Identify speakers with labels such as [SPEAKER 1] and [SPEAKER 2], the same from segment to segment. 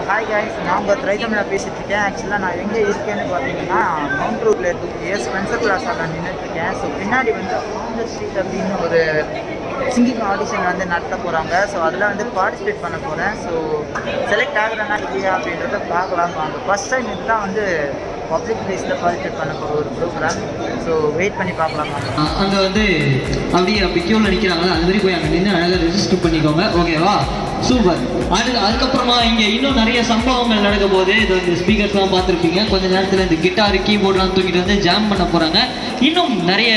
[SPEAKER 1] Hi guys, நான் உங்கள் திரைத்தமிழில் பேசிகிட்டு இருக்கேன். ஆக்சுவலாக நான் எங்கே இருக்கேன்னு பார்த்தீங்கன்னா மவுண்ட் ரோட்டில் இருக்கக்கூடிய ஸ்பென்சர் பிளாஸாவில் நின்றுட்டுருக்கேன். ஸோ பின்னாடி வந்து ஆன் த ஸ்ட்ரீட் அப்படின்னு ஒரு சிங்கிங் ஆடிஷன் வந்து நடத்த போகிறாங்க. ஸோ அதில் வந்து பார்ட்டிசிபேட் பண்ண போகிறேன். ஸோ செலக்ட் ஆகுறேன்னா இல்லையா அப்படின்றத பார்க்கலாம். அந்த ஃபஸ்ட் டைம் இதுதான் வந்து பப்ளிக் பிளேஸில் பார்ட்டிசிபேட் பண்ண போகிற ஒரு ப்ரோக்ராம். ஸோ வெயிட் பண்ணி பார்க்கலாமா.
[SPEAKER 2] அங்கே வந்து அப்படியே க்யூவில் நிற்கிறாங்களா, அது மாதிரி போய் அங்கே நின்று அழகாக ரெஜிஸ்டர் பண்ணிக்கோங்க. ஓகேவா, சூப்பர். அதுக்கப்புறமா இங்கே இன்னும் நிறைய சம்பவங்கள் நடக்க போது. இது வந்து ஸ்பீக்கர்ஸ்லாம் பார்த்துருப்பீங்க. கொஞ்சம் நேரத்தில் இந்த கிட்டார் கீபோர்ட்லாம் தூக்கிட்டு வந்து ஜாம் பண்ண போகிறாங்க. இன்னும் நிறைய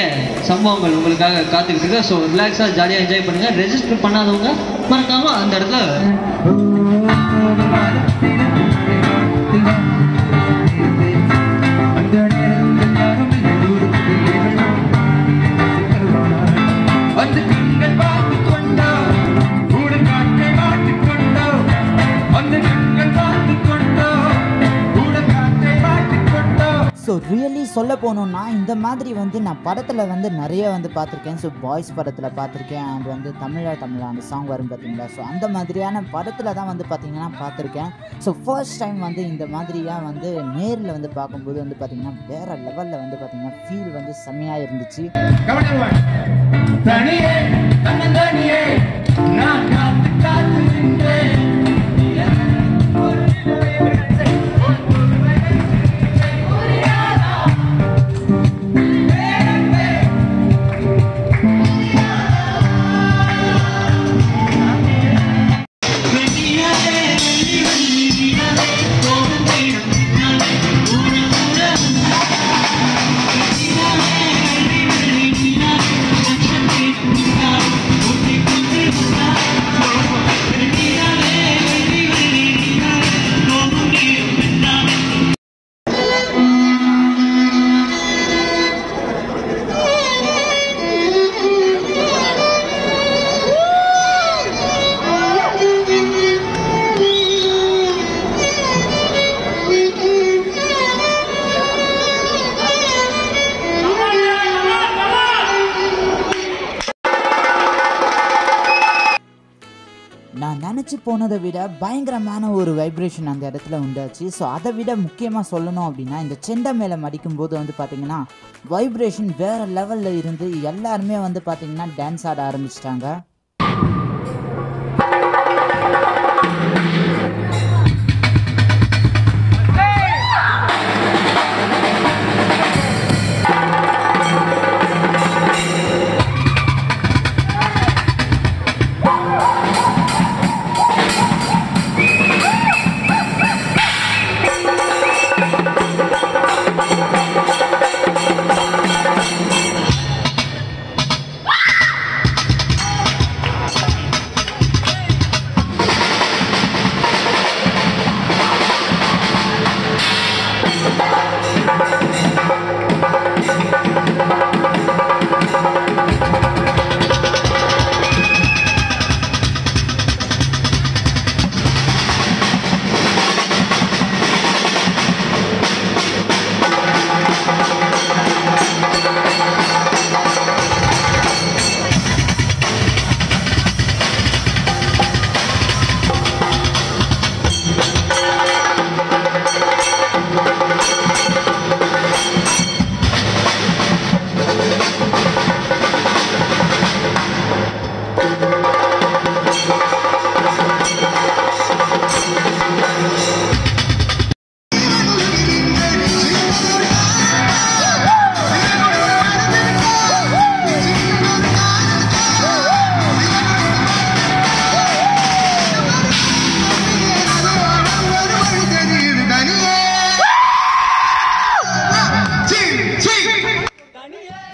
[SPEAKER 2] சம்பவங்கள் உங்களுக்காக காத்துக்கிட்டு இருக்கு. ஸோ ரிலாக்ஸாக ஜாலியாக என்ஜாய் பண்ணுங்கள். ரெஜிஸ்டர் பண்ணாதவங்க மறக்காமல் அந்த இடத்துல
[SPEAKER 1] ஸோ ரியலி சொல்ல போகணுன்னா இந்த மாதிரி வந்து நான் படத்தில் வந்து நிறைய வந்து பார்த்துருக்கேன். ஸோ பாய்ஸ் படத்தில் பார்த்துருக்கேன். அண்ட் வந்து தமிழா அந்த சாங் வரும் பார்த்தீங்களா. ஸோ அந்த மாதிரியான படத்தில் தான் வந்து பார்த்திங்கன்னா பார்த்துருக்கேன். ஸோ ஃபர்ஸ்ட் டைம் வந்து இந்த மாதிரியாக வந்து நேரில் வந்து பார்க்கும்போது வந்து பார்த்திங்கன்னா வேறு லெவலில் வந்து பார்த்திங்கன்னா ஃபீல் வந்து செம்மையாக இருந்துச்சு. நான் நினச்சி போனதை விட பயங்கரமான ஒரு வைப்ரேஷன் அந்த இடத்துல உண்டாச்சு. ஸோ அதை விட முக்கியமாக சொல்லணும் அப்படின்னா இந்த செண்டை மேலே மடிக்கும்போது வந்து பார்த்திங்கன்னா வைப்ரேஷன் வேறு லெவலில் இருந்து எல்லாருமே வந்து பார்த்திங்கன்னா டான்ஸ் ஆட ஆரம்பிச்சிட்டாங்க.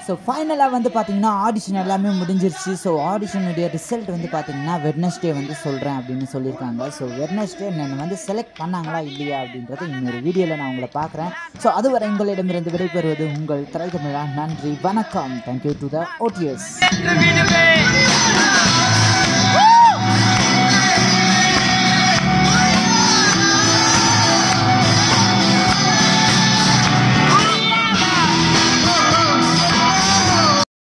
[SPEAKER 1] ஸோ ஃபைனலாக வந்து பார்த்திங்கன்னா ஆடிஷன் எல்லாமே முடிஞ்சிருச்சு. ஸோ ஆடிஷனுடைய ரிசல்ட் வந்து பார்த்திங்கன்னா வெட்னஸ்டே வந்து சொல்கிறேன் அப்படின்னு சொல்லியிருக்காங்க. ஸோ வெட்னஸ்டே என்னை வந்து செலக்ட் பண்ணாங்களா இல்லையா அப்படின்றத இன்னொரு வீடியோவில் நான் உங்களை பார்க்குறேன். ஸோ அதுவரை எங்களிடமிருந்து விடைபெறுவது உங்கள் திரைத்தமிழா. நன்றி, வணக்கம். Thank you to the OTS.